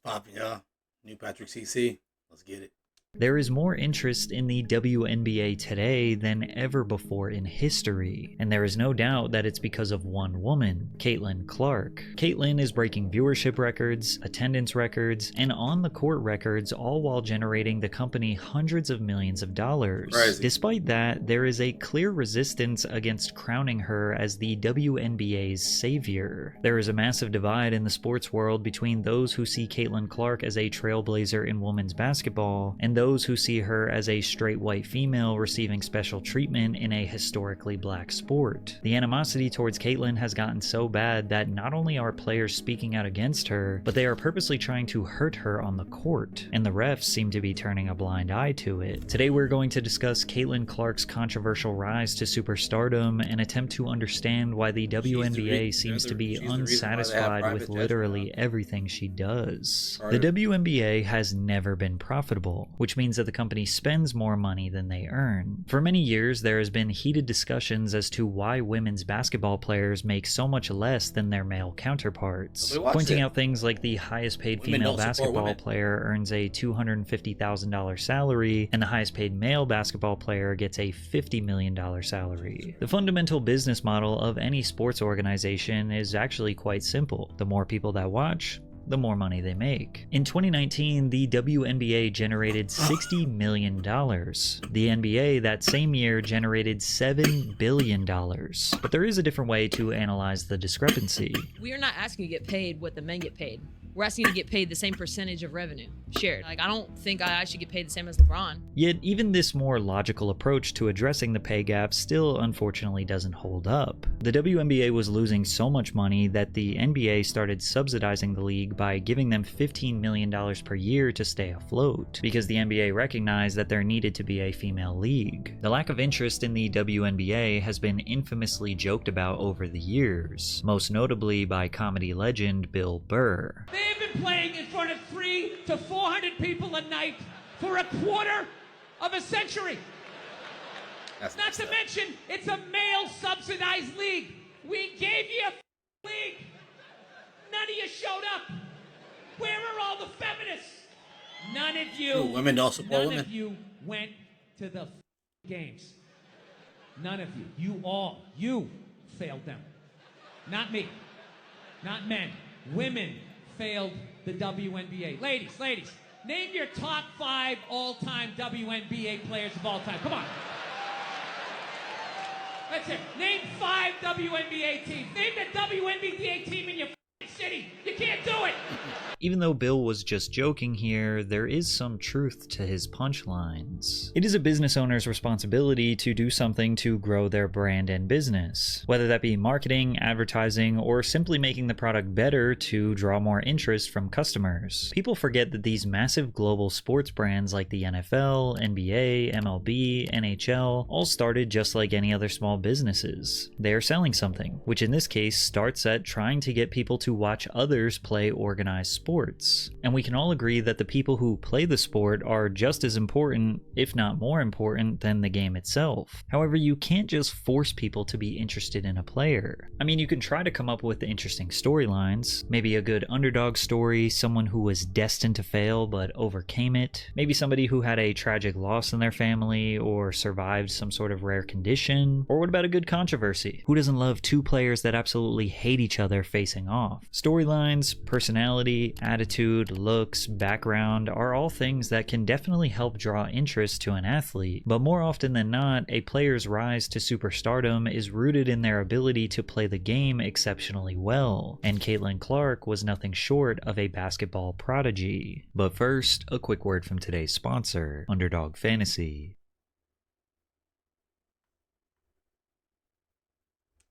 Popping, y'all. New Patrick CC. Let's get it. There is more interest in the WNBA today than ever before in history, and there is no doubt that it's because of one woman, Caitlin Clark. Caitlin is breaking viewership records, attendance records, and on-the-court records, all while generating the company hundreds of millions of dollars. Crazy. Despite that, there is a clear resistance against crowning her as the WNBA's savior. There is a massive divide in the sports world between those who see Caitlin Clark as a trailblazer in women's basketball and those who see her as a straight white female receiving special treatment in a historically black sport. The animosity towards Caitlin has gotten so bad that not only are players speaking out against her, but they are purposely trying to hurt her on the court, and the refs seem to be turning a blind eye to it. Today we're going to discuss Caitlin Clark's controversial rise to superstardom and attempt to understand why the WNBA seems to be unsatisfied with literally everything she does. The WNBA has never been profitable, which means that the company spends more money than they earn. For many years, there has been heated discussions as to why women's basketball players make so much less than their male counterparts, pointing out things like the highest paid female basketball player earns a $250,000 salary, and the highest paid male basketball player gets a $50 million salary. The fundamental business model of any sports organization is actually quite simple. The more people that watch, the more money they make. In 2019, the WNBA generated $60 million. The NBA that same year generated $7 billion. But there is a different way to analyze the discrepancy. We are not asking you to get paid what the men get paid. We're asking you to get paid the same percentage of revenue shared. Like, I don't think I should get paid the same as LeBron. Yet, even this more logical approach to addressing the pay gap still unfortunately doesn't hold up. The WNBA was losing so much money that the NBA started subsidizing the league by giving them $15 million per year to stay afloat, because the NBA recognized that there needed to be a female league. The lack of interest in the WNBA has been infamously joked about over the years, most notably by comedy legend Bill Burr. They've been playing in front of 300 to 400 people a night for a quarter of a century. Not to mention, it's a male-subsidized league. We gave you a league. None of you showed up. Where are all the feminists? None of you. Ooh, women don't support women. None of you went to the games. None of you. You failed them. Not me. Not men. Women failed the WNBA. Ladies, name your top 5 all-time WNBA players of all time. Come on. That's it. Name 5 WNBA teams. Name the WNBA team in your city. You can't do it. Even though Bill was just joking here, there is some truth to his punchlines. It is a business owner's responsibility to do something to grow their brand and business, whether that be marketing, advertising, or simply making the product better to draw more interest from customers. People forget that these massive global sports brands like the NFL, NBA, MLB, NHL all started just like any other small businesses. They are selling something, which in this case starts at trying to get people to watch others play organized sports. And we can all agree that the people who play the sport are just as important, if not more important, than the game itself. However, you can't just force people to be interested in a player. I mean, you can try to come up with interesting storylines, maybe a good underdog story, someone who was destined to fail but overcame it, maybe somebody who had a tragic loss in their family or survived some sort of rare condition, or what about a good controversy? Who doesn't love 2 players that absolutely hate each other facing off? Storylines, personality, attitude, looks, background are all things that can definitely help draw interest to an athlete, but more often than not, a player's rise to superstardom is rooted in their ability to play the game exceptionally well, and Caitlin Clark was nothing short of a basketball prodigy. But first, a quick word from today's sponsor, Underdog Fantasy.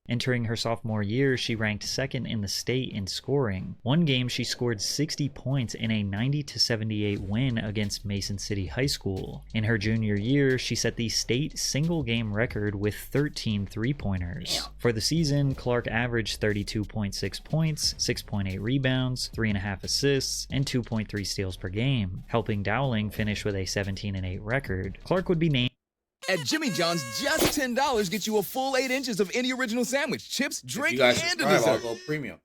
Entering her sophomore year, she ranked 2nd in the state in scoring. One game, she scored 60 points in a 90-78 win against Mason City High School. In her junior year, she set the state single-game record with 13 three-pointers. For the season, Clark averaged 32.6 points, 6.8 rebounds, 3.5 assists, and 2.3 steals per game, helping Dowling finish with a 17-8 record. Clark would be named At Jimmy John's, just $10 gets you a full 8 inches of any original sandwich, chips, drink, and a dessert. I'll go premium.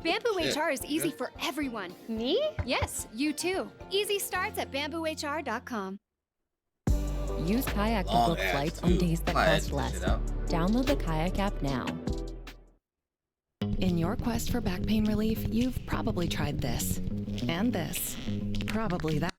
Bamboo Shit. HR is easy for everyone. Me? Yes, you too. Easy starts at bamboohr.com. Use Kayak to Long book ass, flights on too. days that Might have cost to less. check it out. Download the Kayak app now. In your quest for back pain relief, you've probably tried this. And this. Probably that.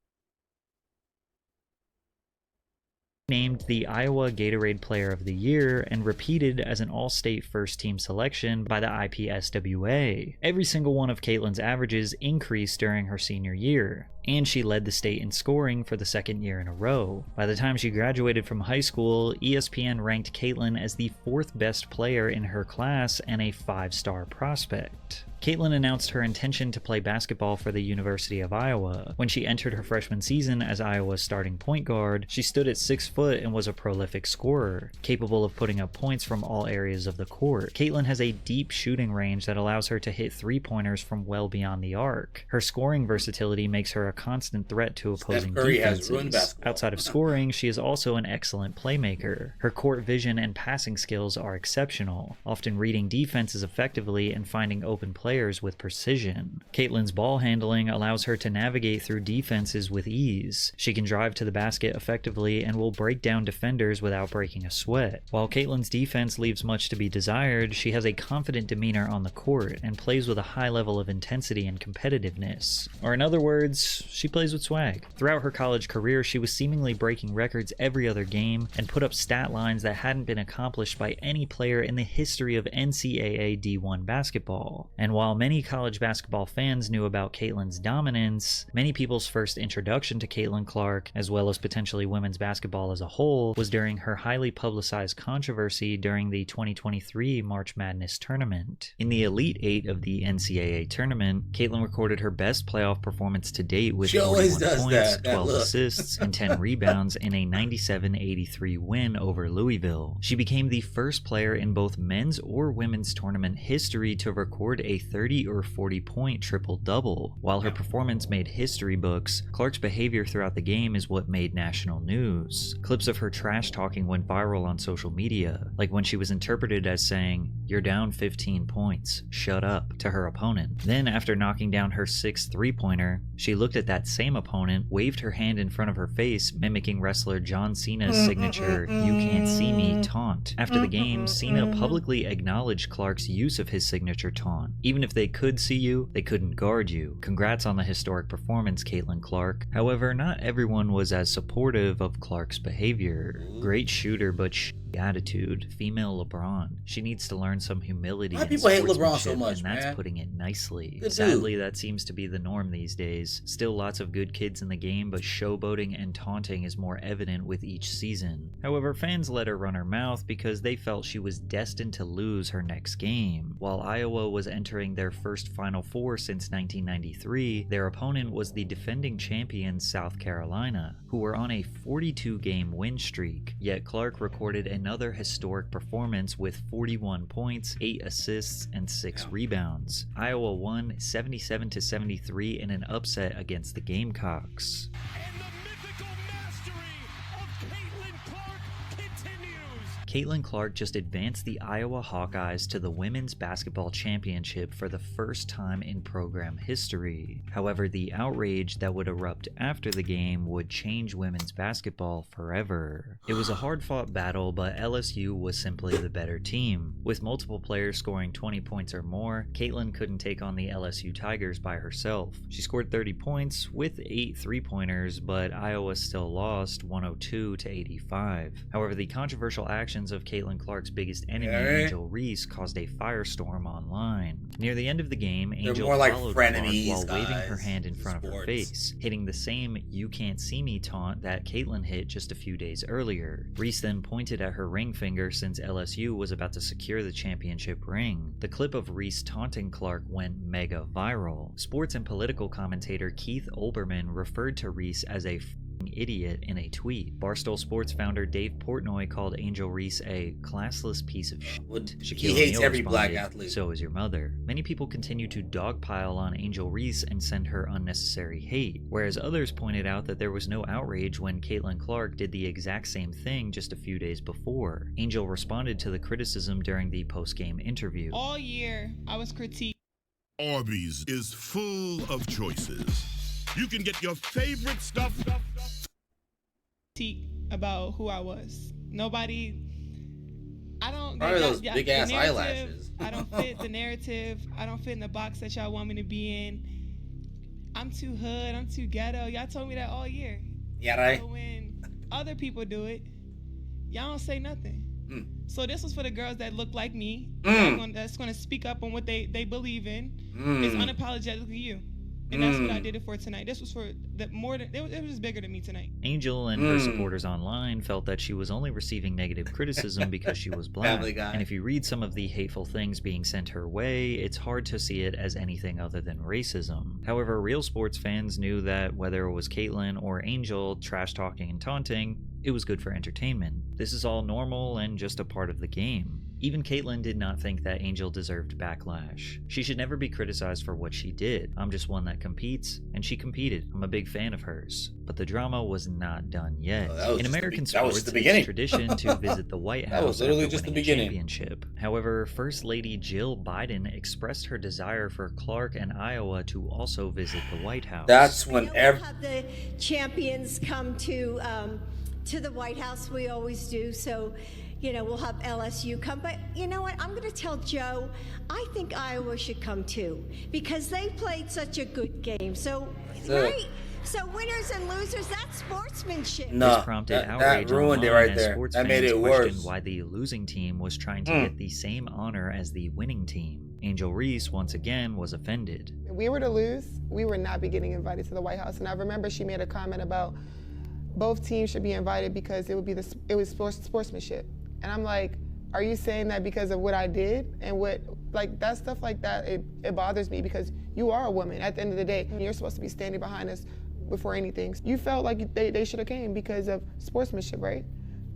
Named the Iowa Gatorade Player of the Year and repeated as an all-state first-team selection by the IPSWA. Every single one of Caitlin's averages increased during her senior year, and she led the state in scoring for the second year in a row. By the time she graduated from high school, ESPN ranked Caitlin as the 4th best player in her class and a 5-star prospect. Caitlin announced her intention to play basketball for the University of Iowa. When she entered her freshman season as Iowa's starting point guard, she stood at 6 foot and was a prolific scorer, capable of putting up points from all areas of the court. Caitlin has a deep shooting range that allows her to hit three-pointers from well beyond the arc. Her scoring versatility makes her a constant threat to opposing Curry has defenses. ruined basketball. Outside of scoring, she is also an excellent playmaker. Her court vision and passing skills are exceptional, often reading defenses effectively and finding open players with precision. Caitlin's ball handling allows her to navigate through defenses with ease. She can drive to the basket effectively and will break down defenders without breaking a sweat. While Caitlin's defense leaves much to be desired, she has a confident demeanor on the court and plays with a high level of intensity and competitiveness. Or in other words, she plays with swag. Throughout her college career, she was seemingly breaking records every other game and put up stat lines that hadn't been accomplished by any player in the history of NCAA D1 basketball. And while many college basketball fans knew about Caitlin's dominance, many people's first introduction to Caitlin Clark, as well as potentially women's basketball as a whole, was during her highly publicized controversy during the 2023 March Madness tournament. In the Elite Eight of the NCAA tournament, Caitlin recorded her best playoff performance to date with She always 41 does points, that 12 look. assists, and 10 rebounds in a 97-83 win over Louisville. She became the first player in both men's or women's tournament history to record a 30 or 40 point triple-double. While her performance made history books, Clark's behavior throughout the game is what made national news. Clips of her trash talking went viral on social media, like when she was interpreted as saying, "You're down 15 points, shut up," to her opponent. Then, after knocking down her 6th three-pointer, she looked at that same opponent, waved her hand in front of her face, mimicking wrestler John Cena's signature "You can't see me" taunt. After the game, Cena publicly acknowledged Clark's use of his signature taunt. Even if they could see you, they couldn't guard you. Congrats on the historic performance, Caitlin Clark. However, not everyone was as supportive of Clark's behavior. Great shooter, but attitude. Female LeBron. She needs to learn some humility. Why and people hate LeBron so sportsmanship, much, and that's man? putting it nicely. Good Sadly, that seems to be the norm these days. Still lots of good kids in the game, but showboating and taunting is more evident with each season. However, fans let her run her mouth because they felt she was destined to lose her next game. While Iowa was entering their first Final Four since 1993, their opponent was the defending champions South Carolina, who were on a 42-game win streak. Yet Clark recorded another historic performance with 41 points, 8 assists, and 6 rebounds. Iowa won 77-73 in an upset against the Gamecocks. Caitlin Clark just advanced the Iowa Hawkeyes to the Women's Basketball Championship for the first time in program history. However, the outrage that would erupt after the game would change women's basketball forever. It was a hard-fought battle, but LSU was simply the better team. With multiple players scoring 20 points or more, Caitlin couldn't take on the LSU Tigers by herself. She scored 30 points with 8 three-pointers, but Iowa still lost 102-85. However, the controversial actions of Caitlin Clark's biggest enemy, Angel Reese, caused a firestorm online. Near the end of the game, Angel more like followed Clark frenemies, while waving guys, her hand in front of her sports. face, hitting the same "You can't see me" taunt that Caitlin hit just a few days earlier. Reese then pointed at her ring finger since LSU was about to secure the championship ring. The clip of Reese taunting Clark went mega viral. Sports and political commentator Keith Olbermann referred to Reese as a idiot in a tweet. Barstool Sports founder Dave Portnoy called Angel Reese a classless piece of shit. He hates every black athlete. "So is your mother." Many people continue to dogpile on Angel Reese and send her unnecessary hate, whereas others pointed out that there was no outrage when Caitlin Clark did the exact same thing just a few days before. Angel responded to the criticism during the post-game interview. All year, I was critiqued Arby's is full of choices. You can get your favorite stuff. About who I was. Nobody. I don't. Probably those big ass eyelashes. I don't fit the narrative. I don't fit in the box that y'all want me to be in. I'm too hood. I'm too ghetto. Y'all told me that all year. Yeah, right. So when other people do it, y'all don't say nothing. So this was for the girls that look like me. That's going to speak up on what they believe in. It's unapologetically you. And that's what I did it for tonight. This was for the more than it was just bigger than me tonight. Angel and her supporters online felt that she was only receiving negative criticism because she was black. And if you read some of the hateful things being sent her way, it's hard to see it as anything other than racism. However, real sports fans knew that whether it was Caitlyn or Angel trash talking and taunting, it was good for entertainment. This is all normal and just a part of the game. Even Caitlyn did not think that Angel deserved backlash. She should never be criticized for what she did. I'm just one that competes, and she competed. I'm a big fan of hers. But the drama was not done yet. In American sports, it's tradition to visit the White House That was literally after just the winning a beginning. championship. However, First Lady Jill Biden expressed her desire for Clark and Iowa to also visit the White House. That's when We'll have the champions come to the White House. We always do. So, you know, we'll have LSU come. But you know what? I'm going to tell Joe, I think Iowa should come too, because they played such a good game. So, right? So winners and losers, that's sportsmanship. This prompted outrage that ruined it online right as there. sports That made fans it questioned worse. why the losing team was trying to get the same honor as the winning team. Angel Reese, once again, was offended. If we were to lose, we would not be getting invited to the White House. And I remember she made a comment about both teams should be invited because it was sportsmanship. And I'm like, are you saying that because of what I did and what, like, that stuff like that, it bothers me because you are a woman at the end of the day. You're supposed to be standing behind us before anything. You felt like they should have came because of sportsmanship, right?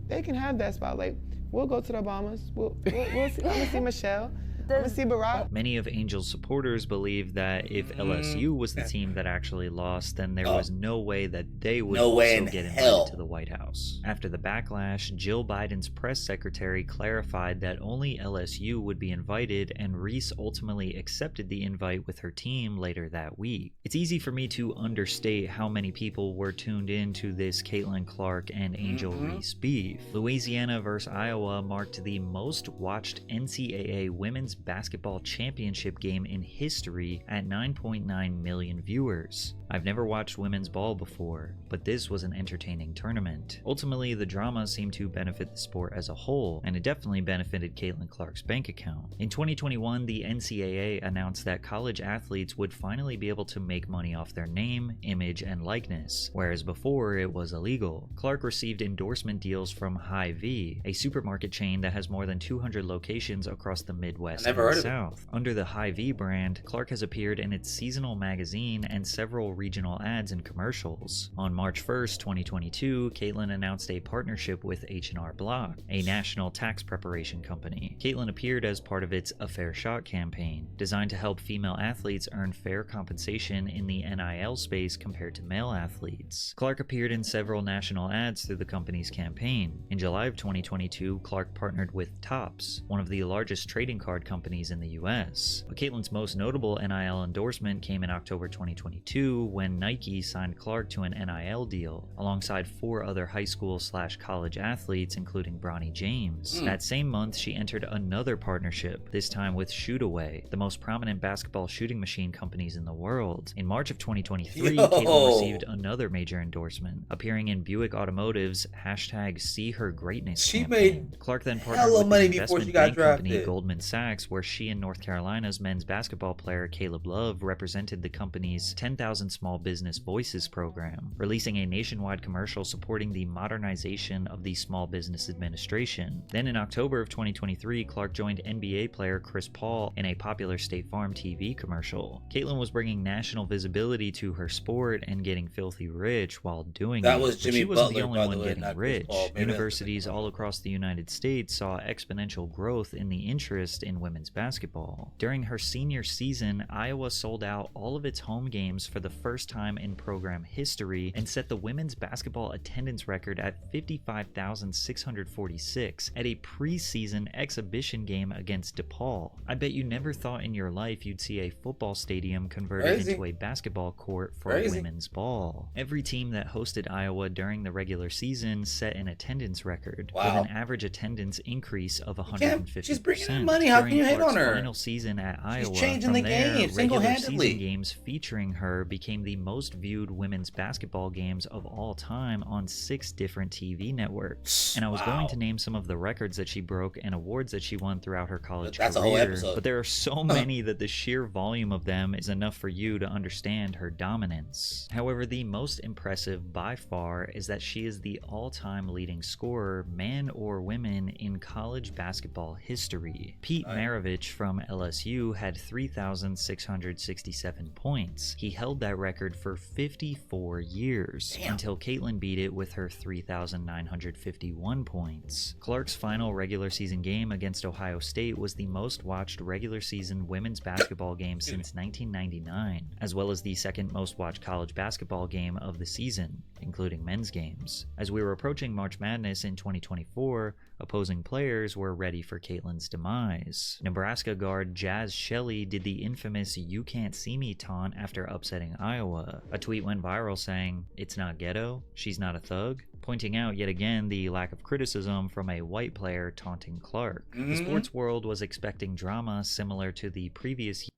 They can have that spot. Like, we'll go to the Obamas. We'll see, I'm gonna see Michelle. I'm gonna see Barack. Many of Angel's supporters believe that if LSU was the team that actually lost, then there was no way that they would also get invited to the White House. After the backlash, Jill Biden's press secretary clarified that only LSU would be invited, and Reese ultimately accepted the invite with her team later that week. It's easy for me to understate how many people were tuned in to this Caitlyn Clark and Angel Reese beef. Louisiana vs. Iowa marked the most watched NCAA women's basketball championship game in history at 9.9 million viewers. I've never watched women's ball before, but this was an entertaining tournament. Ultimately, the drama seemed to benefit the sport as a whole, and it definitely benefited Caitlyn Clark's bank account. In 2021, the NCAA announced that college athletes would finally be able to make money off their name, image, and likeness, whereas before it was illegal. Clark received endorsement deals from Hy-Vee, a supermarket chain that has more than 200 locations across the Midwest and the South. Under the Hy-Vee brand, Clark has appeared in its seasonal magazine and several regional ads and commercials. On March 1st, 2022, Caitlyn announced a partnership with H&R Block, a national tax preparation company. Caitlyn appeared as part of its A Fair Shot campaign, designed to help female athletes earn fair compensation in the NIL space compared to male athletes. Clark appeared in several national ads through the company's campaign. In July of 2022, Clark partnered with Topps, one of the largest trading card companies in the US. But Caitlyn's most notable NIL endorsement came in October 2022 when Nike signed Clark to an NIL deal, alongside 4 other high school/college athletes, including Bronny James. That same month, she entered another partnership, this time with Shootaway, the most prominent basketball shooting machine companies in the world. In March of 2023, Caitlyn received another major endorsement, appearing in Buick Automotive's #SeeHerGreatness campaign. Clark then partnered with the investment bank company Goldman Sachs, where she and North Carolina's men's basketball player Caleb Love represented the company's 10,000 Small Business Voices program, releasing a nationwide commercial supporting the modernization of the Small Business Administration. Then in October of 2023, Clark joined NBA player Chris Paul in a popular State Farm TV commercial. Caitlyn was bringing national visibility to her sport and getting filthy rich while doing it. Was Jimmy she wasn't Butler, the only one getting not rich. Paul. Universities all across the United States saw exponential growth in the interest in women's women's basketball. During her senior season, Iowa sold out all of its home games for the first time in program history and set the women's basketball attendance record at 55,646 at a preseason exhibition game against DePaul. I bet you never thought in your life you'd see a football stadium converted into a basketball court for women's ball. Every team that hosted Iowa during the regular season set an attendance record with an average attendance increase of 150%. She's bringing in money. How can you hate on her? Final season at Iowa, she's changing the game single-handedly. Season games featuring her became the most viewed women's basketball games of all time on 6 different TV networks. And I was going to name some of the records that she broke and awards that she won throughout her college career. A whole episode. But there are so many that the sheer volume of them is enough for you to understand her dominance. However, the most impressive by far is that she is the all-time leading scorer, man or women, in college basketball history. Pete Maravich from LSU had 3,667 points. He held that record for 54 years until Caitlin beat it with her 3,951 points. Clark's final regular season game against Ohio State was the most watched regular season women's basketball game since 1999, as well as the second most watched college basketball game of the season, including men's games. As we were approaching March Madness in 2024, opposing players were ready for Caitlin's demise. Nebraska guard Jazz Shelley did the infamous "you can't see me" taunt after upsetting Iowa. A tweet went viral saying, "It's not ghetto, she's not a thug," pointing out yet again the lack of criticism from a white player taunting Clark. The sports world was expecting drama similar to the previous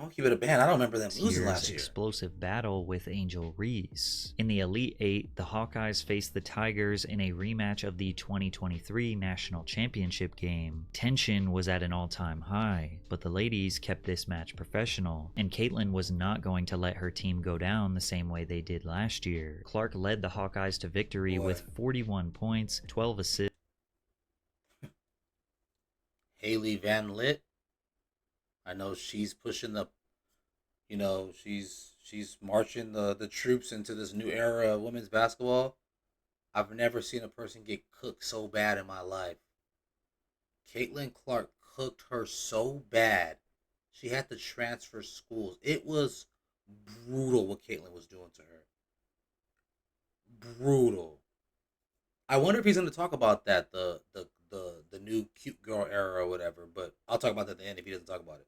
I'll keep it a band. I don't remember them losing last year. Explosive battle with Angel Reese. In the Elite Eight, the Hawkeyes faced the Tigers in a rematch of the 2023 National Championship game. Tension was at an all-time high, but the ladies kept this match professional, and Caitlin was not going to let her team go down the same way they did last year. Clark led the Hawkeyes to victory with 41 points, 12 assists. Haley Van Lith. I know she's pushing the, she's marching the troops into this new era of women's basketball. I've never seen a person get cooked so bad in my life. Caitlin Clark cooked her so bad, she had to transfer schools. It was brutal what Caitlin was doing to her. Brutal. I wonder if he's going to talk about that, the new cute girl era or whatever, but I'll talk about that at the end if he doesn't talk about it.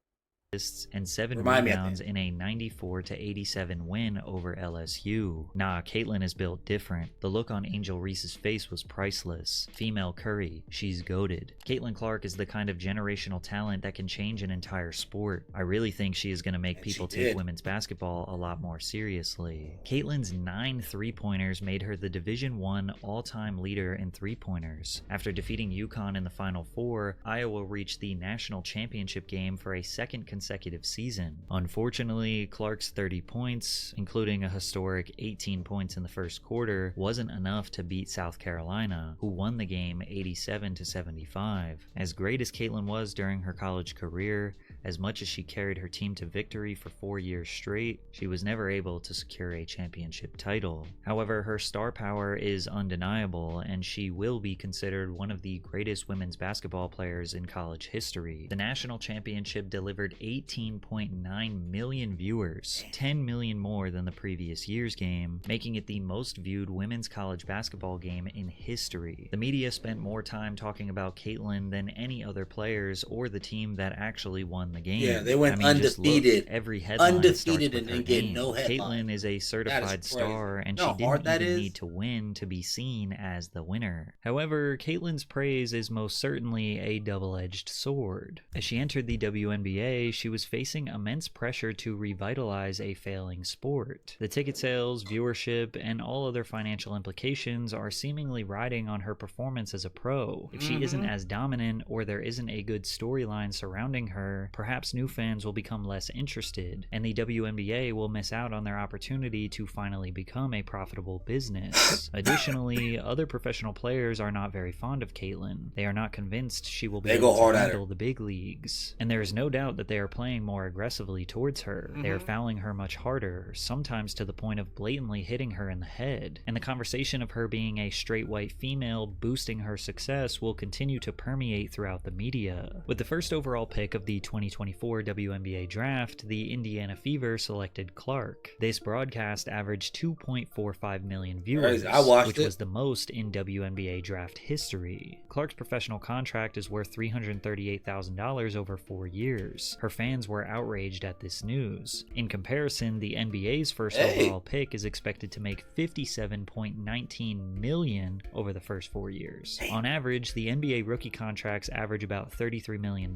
And 7 rebounds in a 94-87 win over LSU. Nah, Caitlin is built different. The look on Angel Reese's face was priceless. Female Curry, she's goated. Caitlin Clark is the kind of generational talent that can change an entire sport. I really think she is going to make people take women's basketball a lot more seriously. Caitlin's 9 3-pointers made her the Division I all-time leader in 3-pointers. After defeating UConn in the Final Four, Iowa reached the national championship game for a second consecutive season. Unfortunately, Clark's 30 points, including a historic 18 points in the first quarter, wasn't enough to beat South Carolina, who won the game 87-75. As great as Caitlin was during her college career, as much as she carried her team to victory for 4 years straight, she was never able to secure a championship title. However, her star power is undeniable, and she will be considered one of the greatest women's basketball players in college history. The national championship delivered 18.9 million viewers, 10 million more than the previous year's game, making it the most viewed women's college basketball game in history. The media spent more time talking about Caitlin than any other players or the team that actually won the game. Yeah, they went undefeated. Every headline undefeated and didn't get no Caitlin headline. is a certified star, and she didn't even need to win to be seen as the winner. However, Caitlin's praise is most certainly a double-edged sword. As she entered the WNBA, she was facing immense pressure to revitalize a failing sport. The ticket sales, viewership, and all other financial implications are seemingly riding on her performance as a pro. If she isn't as dominant, or there isn't a good storyline surrounding her, perhaps new fans will become less interested, and the WNBA will miss out on their opportunity to finally become a profitable business. Additionally, other professional players are not very fond of Caitlin. They are not convinced she will be able to handle the big leagues, and there is no doubt that they are playing more aggressively towards her. They are fouling her much harder, sometimes to the point of blatantly hitting her in the head. And the conversation of her being a straight white female boosting her success will continue to permeate throughout the media. With the first overall pick of the 2024 WNBA draft, the Indiana Fever selected Clark. This broadcast averaged 2.45 million viewers, which was the most in WNBA draft history. Clark's professional contract is worth $338,000 over 4 years. Her fans were outraged at this news. In comparison, the NBA's first overall pick is expected to make $57.19 million over the first 4 years. On average, the NBA rookie contracts average about $33 million,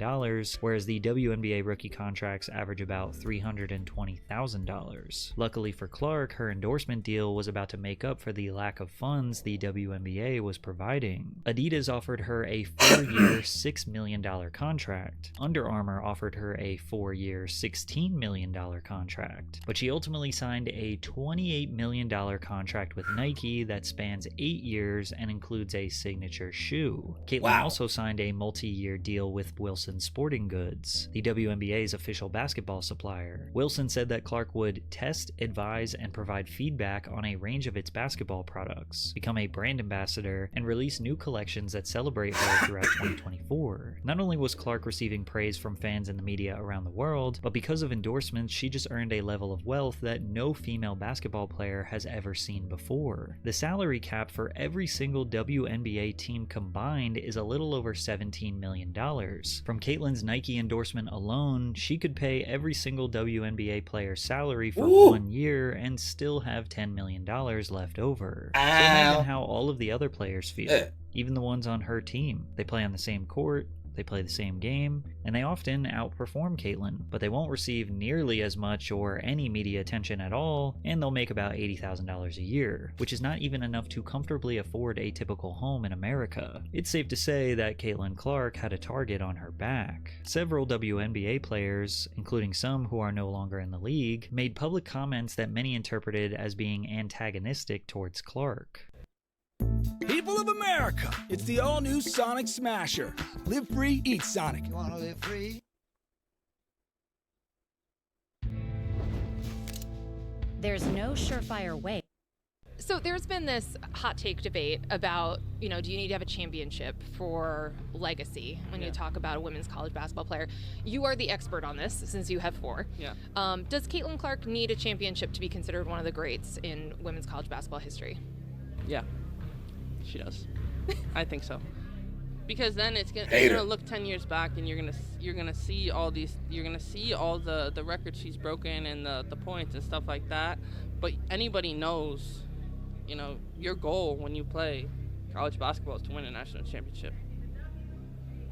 whereas the WNBA rookie contracts average about $320,000. Luckily for Clark, her endorsement deal was about to make up for the lack of funds the WNBA was providing. Adidas offered her a 4-year, $6 million contract. Under Armour offered her a 4-year, $16 million contract. But she ultimately signed a $28 million contract with Nike that spans 8 years and includes a signature shoe. Caitlin also signed a multi-year deal with Wilson Sporting Goods, the WNBA's official basketball supplier. Wilson said that Clark would test, advise, and provide feedback on a range of its basketball products, become a brand ambassador, and release new collections that celebrate her throughout 2024. Not only was Clark receiving praise from fans and the media around the world, but because of endorsements, she just earned a level of wealth that no female basketball player has ever seen before. The salary cap for every single WNBA team combined is a little over $17 million. From Caitlin's Nike endorsement alone, she could pay every single WNBA player's salary for 1 year and still have $10 million left over. So imagine how all of the other players feel, even the ones on her team. They play on the same court, they play the same game, and they often outperform Caitlin, but they won't receive nearly as much or any media attention at all, and they'll make about $80,000 a year, which is not even enough to comfortably afford a typical home in America. It's safe to say that Caitlin Clark had a target on her back. Several WNBA players, including some who are no longer in the league, made public comments that many interpreted as being antagonistic towards Clark. People of America, it's the all-new Sonic Smasher. Live free, eat Sonic. You want to live free? There's no surefire way. So there's been this hot take debate about, do you need to have a championship for legacy when you talk about a women's college basketball player? You are the expert on this since you have 4. Yeah. Does Caitlin Clark need a championship to be considered one of the greats in women's college basketball history? Yeah. She does. I think so. Because then you're gonna look 10 years back and you're gonna see all the records she's broken and the points and stuff like that. But anybody knows, your goal when you play college basketball is to win a national championship.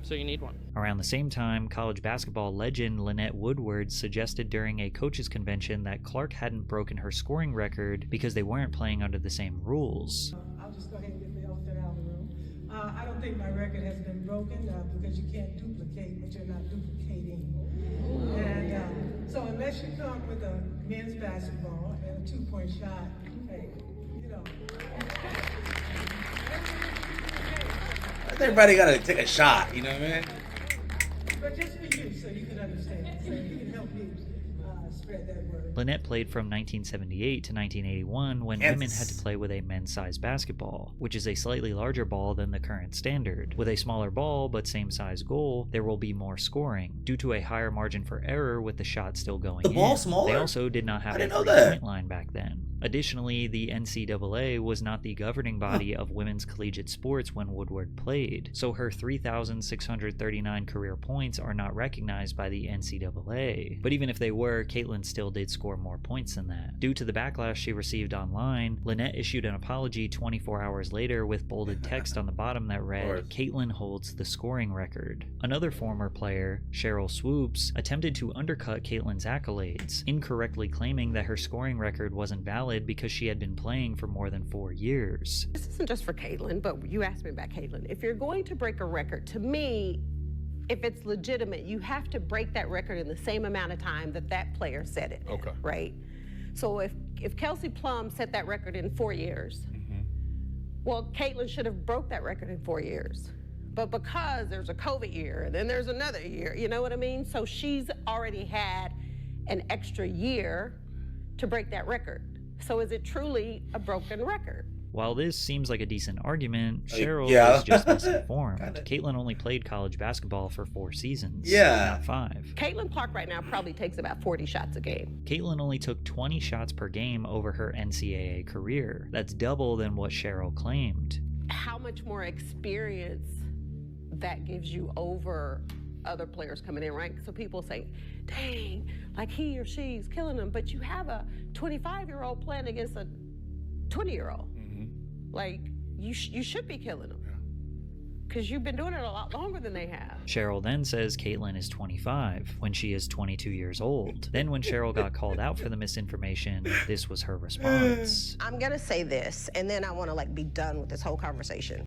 So you need one. Around the same time, college basketball legend Lynette Woodward suggested during a coaches convention that Clark hadn't broken her scoring record because they weren't playing under the same rules. I'll just go ahead and get the elephant out of the room. I don't think my record has been broken because you can't duplicate what you're not duplicating. And so unless you come with a men's basketball and a 2-point shot, hey, Everybody gotta take a shot, you know what I mean? But just for you, so you can understand, so you can help me spread that word. Lynette played from 1978 to 1981 when women had to play with a men's-size basketball, which is a slightly larger ball than the current standard. With a smaller ball but same size goal, there will be more scoring, due to a higher margin for error with the shot still going in. The ball smaller? They also did not have a 3-point line back then. Additionally, the NCAA was not the governing body of women's collegiate sports when Woodward played, so her 3,639 career points are not recognized by the NCAA. But even if they were, Caitlin still did score more points than that. Due to the backlash she received online, Lynette issued an apology 24 hours later with bolded text on the bottom that read, "Caitlin holds the scoring record." Another former player, Cheryl Swoops, attempted to undercut Caitlin's accolades, incorrectly claiming that her scoring record wasn't valid because she had been playing for more than 4 years. This isn't just for Caitlin, but you asked me about Caitlin. If you're going to break a record, to me, if it's legitimate, you have to break that record in the same amount of time that that player set it. Okay. Right? So if Kelsey Plum set that record in 4 years, well, Caitlin should have broke that record in 4 years. But because there's a COVID year and then there's another year, you know what I mean? So she's already had an extra year to break that record. So is it truly a broken record? While this seems like a decent argument, Cheryl is just misinformed. Caitlin only played college basketball for 4 seasons, not 5. Caitlin Clark right now probably takes about 40 shots a game. Caitlin only took 20 shots per game over her NCAA career. That's double than what Cheryl claimed. How much more experience that gives you over other players coming in, right? So people say, dang, like he or she's killing them, but you have a 25-year-old playing against a 20-year-old. Like, you should be killing them because you've been doing it a lot longer than they have. Cheryl then says Caitlin is 25 when she is 22 years old. Then when Cheryl got called out for the misinformation, this was her response. I'm gonna say this, and then I wanna be done with this whole conversation.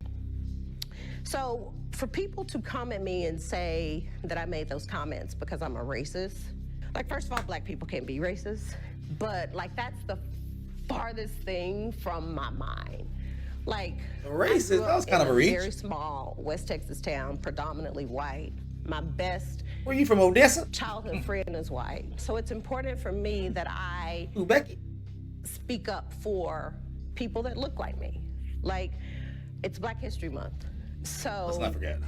So for people to come at me and say that I made those comments because I'm a racist, first of all, black people can't be racist, but that's the farthest thing from my mind. Racist? That was kind of a reach. Very small West Texas town, predominantly white. My best. Were you from Odessa? Childhood friend is white. So it's important for me that I speak up for people that look like me. It's Black History Month. So let's not forget.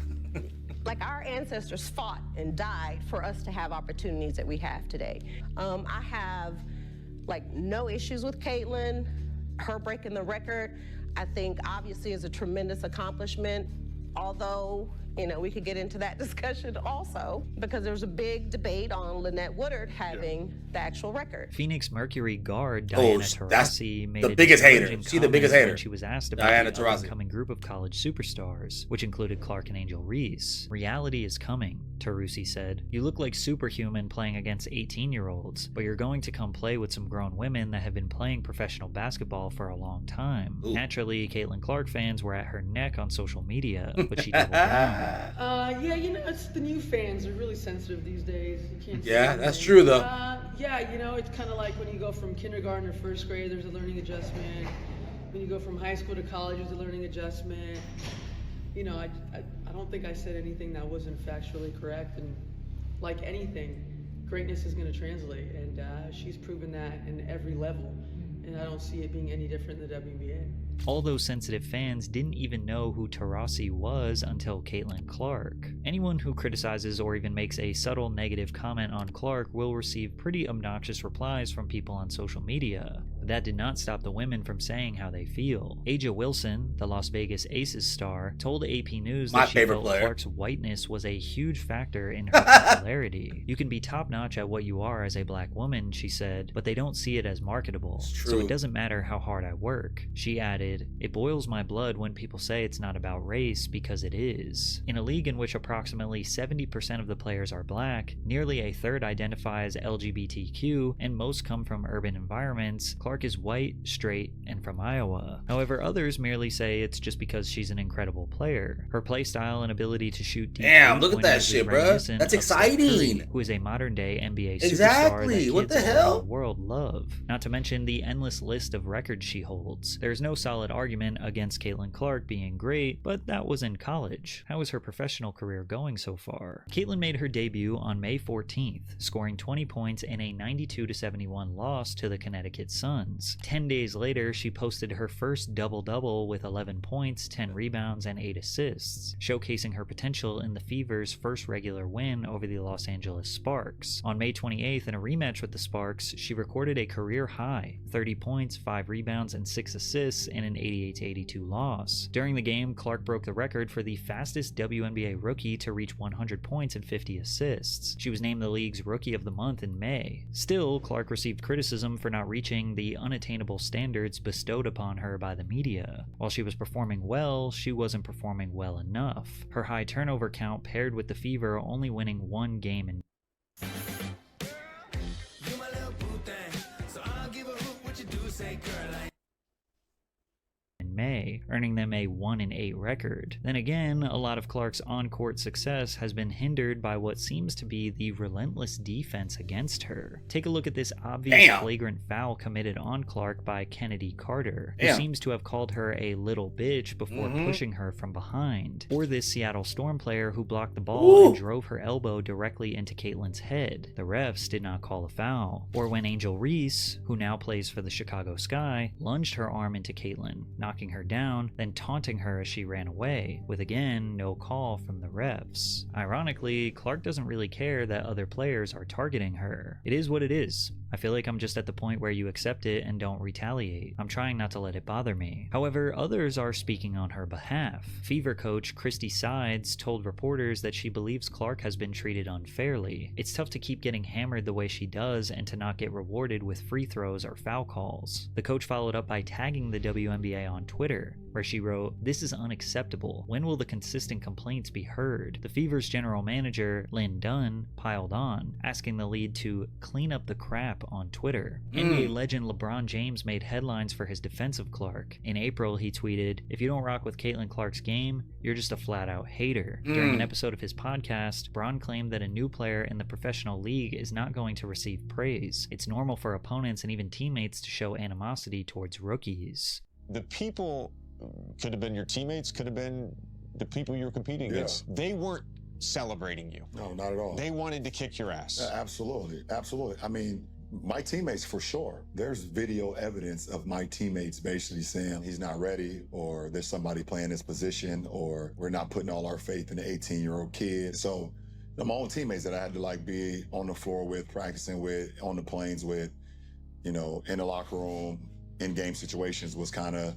Our ancestors fought and died for us to have opportunities that we have today. I have no issues with Caitlin, her breaking the record. I think obviously is a tremendous accomplishment, although, we could get into that discussion also because there was a big debate on Lynette Woodard having the actual record. Phoenix Mercury guard Diana Taurasi made the biggest hater. She's the biggest hater. When she was asked about Diana the upcoming group of college superstars, which included Clark and Angel Reese. Reality is coming, Taurasi said. You look like superhuman playing against 18-year-olds, but you're going to come play with some grown women that have been playing professional basketball for a long time. Ooh. Naturally, Caitlin Clark fans were at her neck on social media, but she doubled down. Yeah, it's the new fans are really sensitive these days. You can't. Yeah, that's true though. Yeah, it's kind of like when you go from kindergarten or first grade, there's a learning adjustment. When you go from high school to college, there's a learning adjustment. I don't think I said anything that wasn't factually correct, and like anything, greatness is going to translate, and she's proven that in every level, and I don't see it being any different in the WNBA. All those sensitive fans didn't even know who Taurasi was until Caitlin Clark. Anyone who criticizes or even makes a subtle negative comment on Clark will receive pretty obnoxious replies from people on social media. But that did not stop the women from saying how they feel. A'ja Wilson, the Las Vegas Aces star, told AP News that she felt Clark's whiteness was a huge factor in her popularity. You can be top-notch at what you are as a black woman, she said, but they don't see it as marketable. So it doesn't matter how hard I work. She added, it boils my blood when people say it's not about race because it is. In a league in which approximately 70% of the players are black, nearly a third identify as LGBTQ, and most come from urban environments, Clark is white, straight, and from Iowa. However, others merely say it's just because she's an incredible player. Her playstyle and ability to shoot deep. Damn, look at that shit, bro. That's exciting. Curry, who is a modern-day NBA exactly. superstar that what kids the hell? around the world love. Not to mention the endless list of records she holds. There's no solid argument against Caitlin Clark being great, but that was in college. How is her professional career going so far? Caitlin made her debut on May 14th, scoring 20 points in a 92-71 loss to the Connecticut Suns. 10 days later, she posted her first double-double with 11 points, 10 rebounds, and 8 assists, showcasing her potential in the Fever's first regular win over the Los Angeles Sparks. On May 28th, in a rematch with the Sparks, she recorded a career high, 30 points, 5 rebounds, and 6 assists in an 88-82 loss. During the game, Clark broke the record for the fastest WNBA rookie to reach 100 points and 50 assists. She was named the league's Rookie of the Month in May. Still, Clark received criticism for not reaching the unattainable standards bestowed upon her by the media. While she was performing well, she wasn't performing well enough. Her high turnover count paired with the Fever only winning 1 game in May, earning them a 1-8 record. Then again, a lot of Clark's on-court success has been hindered by what seems to be the relentless defense against her. Take a look at this obvious flagrant foul committed on Clark by Kennedy Carter, who seems to have called her a little bitch before pushing her from behind. Or this Seattle Storm player who blocked the ball and drove her elbow directly into Caitlin's head. The refs did not call a foul. Or when Angel Reese, who now plays for the Chicago Sky, lunged her arm into Caitlin, knocking her down, then taunting her as she ran away, with again no call from the refs. Ironically, Clark doesn't really care that other players are targeting her. It is what it is. I feel like I'm just at the point where you accept it and don't retaliate. I'm trying not to let it bother me. However, others are speaking on her behalf. Fever coach Christy Sides told reporters that she believes Clark has been treated unfairly. It's tough to keep getting hammered the way she does and to not get rewarded with free throws or foul calls. The coach followed up by tagging the WNBA on Twitter, where she wrote, "This is unacceptable. When will the consistent complaints be heard?" The Fever's general manager, Lynn Dunn, piled on, asking the league to clean up the crap on Twitter. NBA legend LeBron James made headlines for his defense of Clark. In April, he tweeted, "If you don't rock with Caitlin Clark's game, you're just a flat-out hater." During an episode of his podcast, Bron claimed that a new player in the professional league is not going to receive praise. It's normal for opponents and even teammates to show animosity towards rookies. The people could have been your teammates, could have been the people you were competing against. They weren't celebrating you. No, not at all. They wanted to kick your ass. Absolutely. Absolutely. I mean, my teammates, for sure. There's video evidence of my teammates basically saying he's not ready, or there's somebody playing his position, or we're not putting all our faith in the 18-year-old kid. So my own teammates that I had to be on the floor with, practicing with, on the planes with, in the locker room, in game situations was kind of,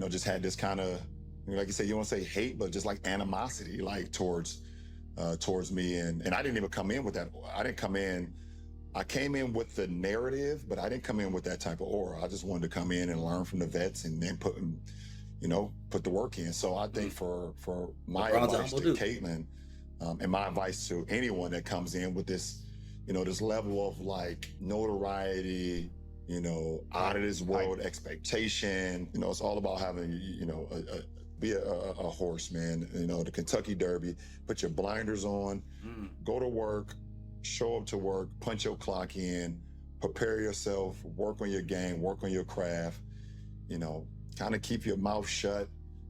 just had this kind of, like you say, you want to say hate, but just animosity, towards me. And I didn't even come in with that. I came in with the narrative, but I didn't come in with that type of aura. I just wanted to come in and learn from the vets and then put the work in. So I think for my advice to Caitlin, and my advice to anyone that comes in with this, this level of notoriety, out of this world expectation, it's all about having, be a horse, man. The Kentucky Derby, put your blinders on, go to work, show up to work, punch your clock in, prepare yourself, work on your game, work on your craft, kind of keep your mouth shut,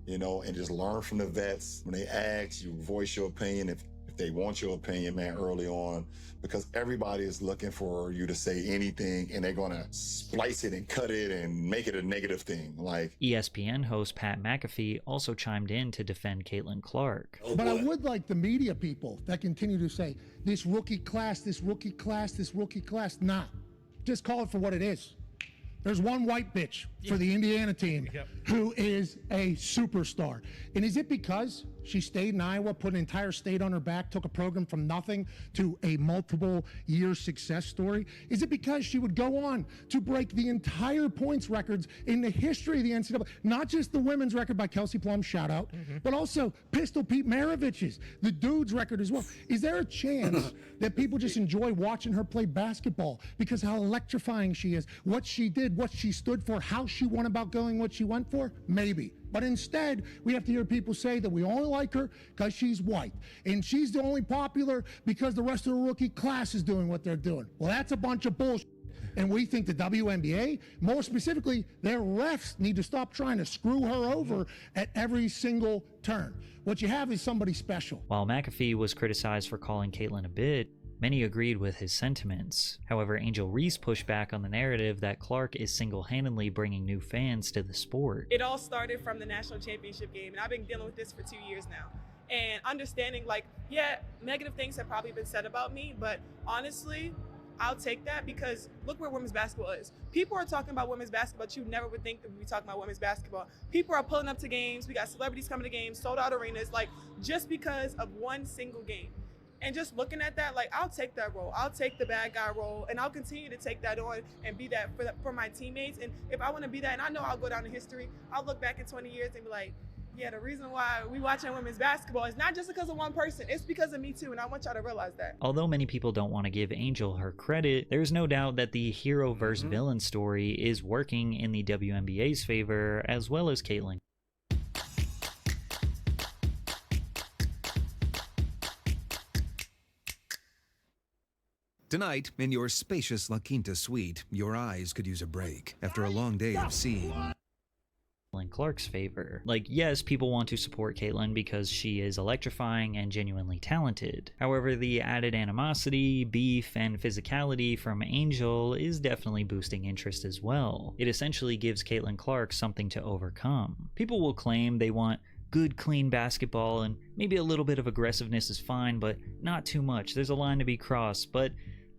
and just learn from the vets. When they ask, you voice your opinion if they want your opinion, man, early on, because everybody is looking for you to say anything, and they're gonna splice it and cut it and make it a negative thing. ESPN host Pat McAfee also chimed in to defend Caitlin Clark. But I would like the media people that continue to say, this rookie class, this rookie class, this rookie class. Nah, just call it for what it is. There's one white bitch for the Indiana team who is a superstar. And is it because she stayed in Iowa, put an entire state on her back, took a program from nothing to a multiple year success story? Is it because she would go on to break the entire points records in the history of the NCAA? Not just the women's record by Kelsey Plum, shout out, but also Pistol Pete Maravich's, the dude's record as well. Is there a chance that people just enjoy watching her play basketball because how electrifying she is, what she did, what she stood for, how she went about going, what she went for? Maybe. But instead, we have to hear people say that we only like her because she's white. And she's the only popular because the rest of the rookie class is doing what they're doing. Well, that's a bunch of bullshit. And we think the WNBA, more specifically, their refs need to stop trying to screw her over at every single turn. What you have is somebody special. While McAfee was criticized for calling Caitlin a bitch, many agreed with his sentiments. However, Angel Reese pushed back on the narrative that Clark is single-handedly bringing new fans to the sport. It all started from the national championship game, and I've been dealing with this for 2 years now. And understanding, negative things have probably been said about me, but honestly, I'll take that because look where women's basketball is. People are talking about women's basketball, but you never would think that we'd be talking about women's basketball. People are pulling up to games. We got celebrities coming to games, sold out arenas, just because of one single game. And just looking at that, I'll take that role. I'll take the bad guy role, and I'll continue to take that on and be that for my teammates. And if I want to be that, and I know I'll go down in history, I'll look back in 20 years and be like, yeah, the reason why we watching women's basketball is not just because of one person. It's because of me too, and I want y'all to realize that. Although many people don't want to give Angel her credit, there's no doubt that the hero versus villain story is working in the WNBA's favor, as well as Caitlin. Tonight, in your spacious La Quinta suite, your eyes could use a break after a long day of seeing. Caitlin Clark's favor. Like, yes, people want to support Caitlin because she is electrifying and genuinely talented. However, the added animosity, beef, and physicality from Angel is definitely boosting interest as well. It essentially gives Caitlin Clark something to overcome. People will claim they want good, clean basketball, and maybe a little bit of aggressiveness is fine, but not too much. There's a line to be crossed, but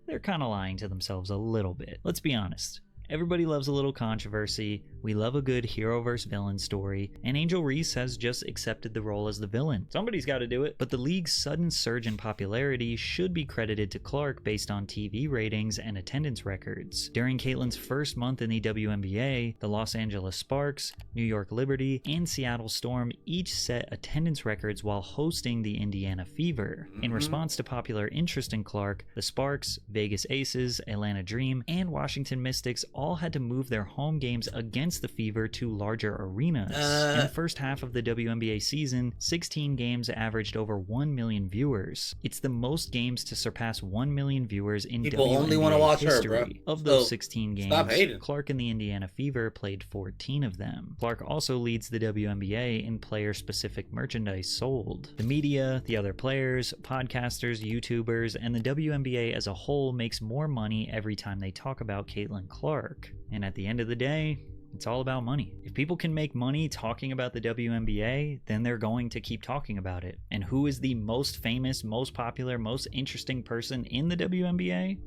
they're kind of lying to themselves a little bit. Let's be honest. Everybody loves a little controversy, we love a good hero versus villain story, and Angel Reese has just accepted the role as the villain. Somebody's got to do it, but the league's sudden surge in popularity should be credited to Clark based on TV ratings and attendance records. During Caitlin's first month in the WNBA, the Los Angeles Sparks, New York Liberty, and Seattle Storm each set attendance records while hosting the Indiana Fever. In response to popular interest in Clark, the Sparks, Vegas Aces, Atlanta Dream, and Washington Mystics all had to move their home games against the Fever to larger arenas. In the first half of the WNBA season, 16 games averaged over 1 million viewers. It's the most games to surpass 1 million viewers in People WNBA only want to watch history. her, bro. Of those So, 16 stop games, hating. Clark and the Indiana Fever played 14 of them. Clark also leads the WNBA in player-specific merchandise sold. The media, the other players, podcasters, YouTubers, and the WNBA as a whole makes more money every time they talk about Caitlin Clark. And at the end of the day, it's all about money. If people can make money talking about the WNBA, then they're going to keep talking about it. And who is the most famous, most popular, most interesting person in the WNBA?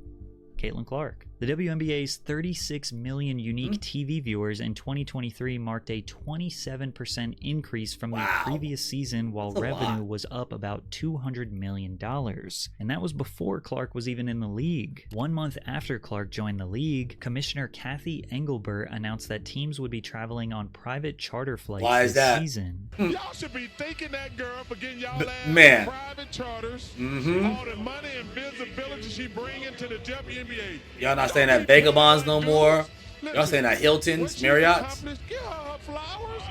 Caitlin Clark. The WNBA's 36 million unique TV viewers in 2023 marked a 27% increase from the previous season, while revenue was up about $200 million. And that was before Clark was even in the league. 1 month after Clark joined the league, Commissioner Kathy Engelbert announced that teams would be traveling on private charter flights this season. Y'all should be thanking that girl for getting y'all man. private charters, all the money and visibility she bring into the WNBA. Y'all not staying at Vagabonds no more. Y'all staying at Hilton's, Marriott's. Give her her flowers.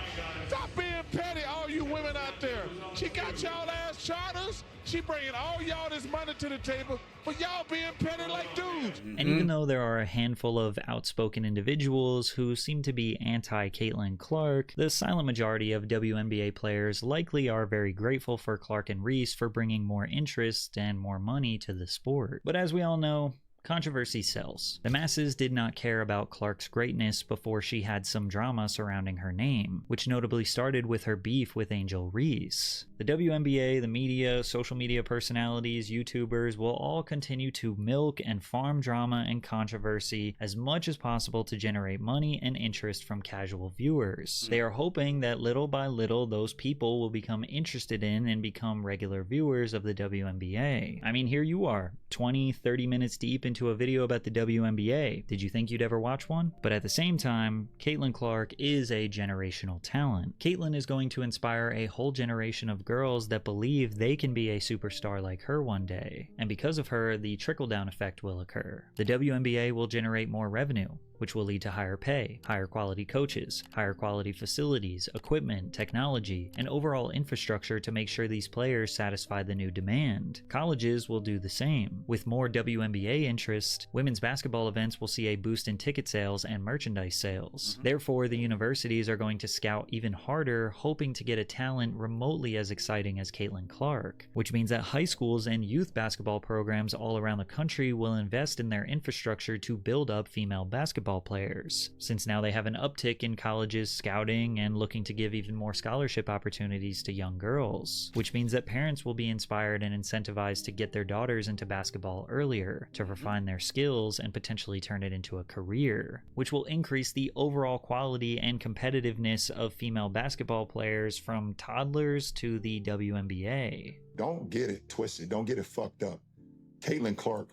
Stop being petty, all you women out there. She got y'all ass charters. She bringing all y'all this money to the table, but y'all being petty like dudes. And even though there are a handful of outspoken individuals who seem to be anti-Caitlin Clark, the silent majority of WNBA players likely are very grateful for Clark and Reese for bringing more interest and more money to the sport. But as we all know, controversy sells. The masses did not care about Clark's greatness before she had some drama surrounding her name, which notably started with her beef with Angel Reese. The WNBA, the media, social media personalities, YouTubers will all continue to milk and farm drama and controversy as much as possible to generate money and interest from casual viewers. They are hoping that little by little those people will become interested in and become regular viewers of the WNBA. I mean, here you are, 20-30 minutes deep into a video about the WNBA. Did you think you'd ever watch one? But at the same time, Caitlin Clark is a generational talent. Caitlin is going to inspire a whole generation of girls that believe they can be a superstar like her one day. And because of her, the trickle-down effect will occur. The WNBA will generate more revenue, which will lead to higher pay, higher quality coaches, higher quality facilities, equipment, technology, and overall infrastructure to make sure these players satisfy the new demand. Colleges will do the same. With more WNBA interest, women's basketball events will see a boost in ticket sales and merchandise sales. Therefore, the universities are going to scout even harder, hoping to get a talent remotely as exciting as Caitlin Clark, which means that high schools and youth basketball programs all around the country will invest in their infrastructure to build up female basketball players, since now they have an uptick in colleges scouting and looking to give even more scholarship opportunities to young girls, which means that parents will be inspired and incentivized to get their daughters into basketball earlier, to refine their skills and potentially turn it into a career, which will increase the overall quality and competitiveness of female basketball players from toddlers to the WNBA. Don't get it twisted. Don't get it fucked up. Caitlin Clark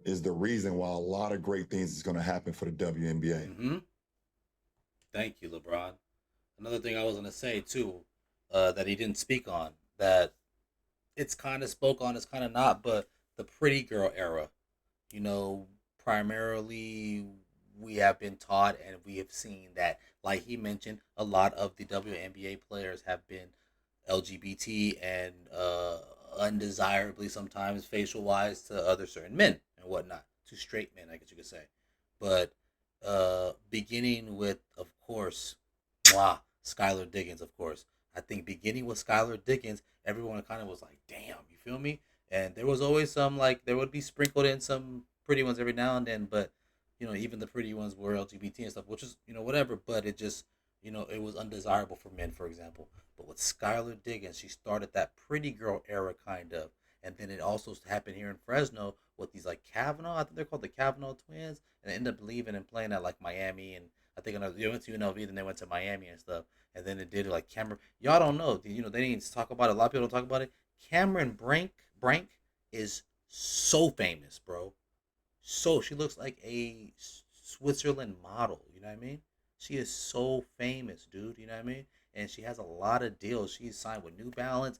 is the reason why a lot of great things is going to happen for the WNBA. Thank you, LeBron. Another thing I was going to say, too, that he didn't speak on, that it's kind of spoke on, it's kind of not, but the pretty girl era. You know, primarily we have been taught and we have seen that, like he mentioned, a lot of the WNBA players have been LGBT and undesirably sometimes facial wise to other certain men and whatnot, to straight men, I guess you could say. But beginning with, of course, Skylar Diggins, of course. I think beginning with Skylar Diggins, everyone kind of was like, damn, you feel me? And there was always some, like, there would be sprinkled in some pretty ones every now and then, but, you know, even the pretty ones were LGBT and stuff, which is, you know, whatever, but it just, you know, it was undesirable for men, for example. But with Skylar Diggins, she started that pretty girl era, kind of. And then it also happened here in Fresno with these, like, Kavanaugh, I think they're called the Kavanaugh twins, and they ended up leaving and playing at, like, Miami, and I think they went to UNLV, then they went to Miami and stuff. And then it did, like, Cameron. Y'all don't know. You know, they didn't talk about it. A lot of people don't talk about it. Cameron Brink is so famous, bro. So she looks like a Switzerland model. You know what I mean? She is so famous, dude. You know what I mean? And she has a lot of deals. She's signed with New Balance.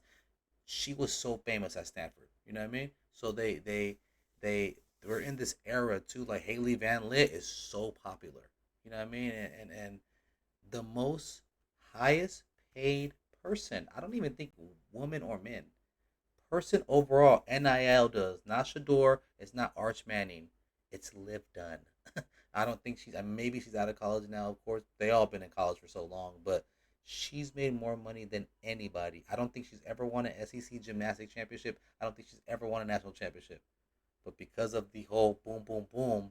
She was so famous at Stanford. You know what I mean? So they were in this era too. Like Haley Van Lith is so popular. You know what I mean? And the most highest paid person, I don't even think woman or men, person overall, NIL does, not Shador, it's not Arch Manning, it's Liv Dunn. I don't think maybe she's out of college now, of course. They all been in college for so long, but she's made more money than anybody. I don't think she's ever won an SEC gymnastics championship. I don't think she's ever won a national championship. But because of the whole boom, boom, boom,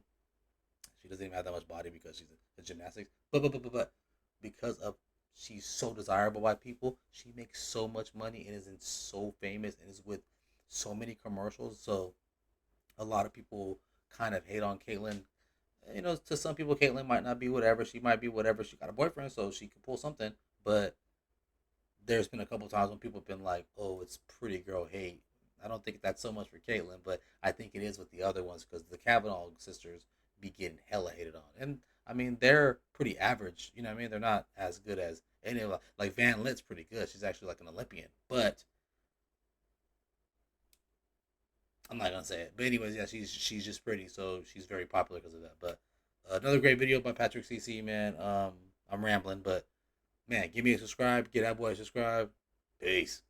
she doesn't even have that much body because she's a gymnastics. But because of she's so desirable by people, she makes so much money and isn't so famous and is with so many commercials. So a lot of people kind of hate on Caitlyn. You know, to some people, Caitlyn might not be whatever. She might be whatever. She got a boyfriend, so she can pull something. But there's been a couple times when people have been like, oh, it's pretty girl hate. I don't think that's so much for Caitlyn, but I think it is with the other ones because the Kavanaugh sisters be getting hella hated on. And I mean, they're pretty average. You know what I mean? They're not as good as any of like Van Lit's pretty good. She's actually like an Olympian, but I'm not gonna say it. But anyways, yeah, she's just pretty, so she's very popular because of that. But another great video by Patrick CC, man. I'm rambling, but man, give me a subscribe. Get that boy a subscribe. Peace.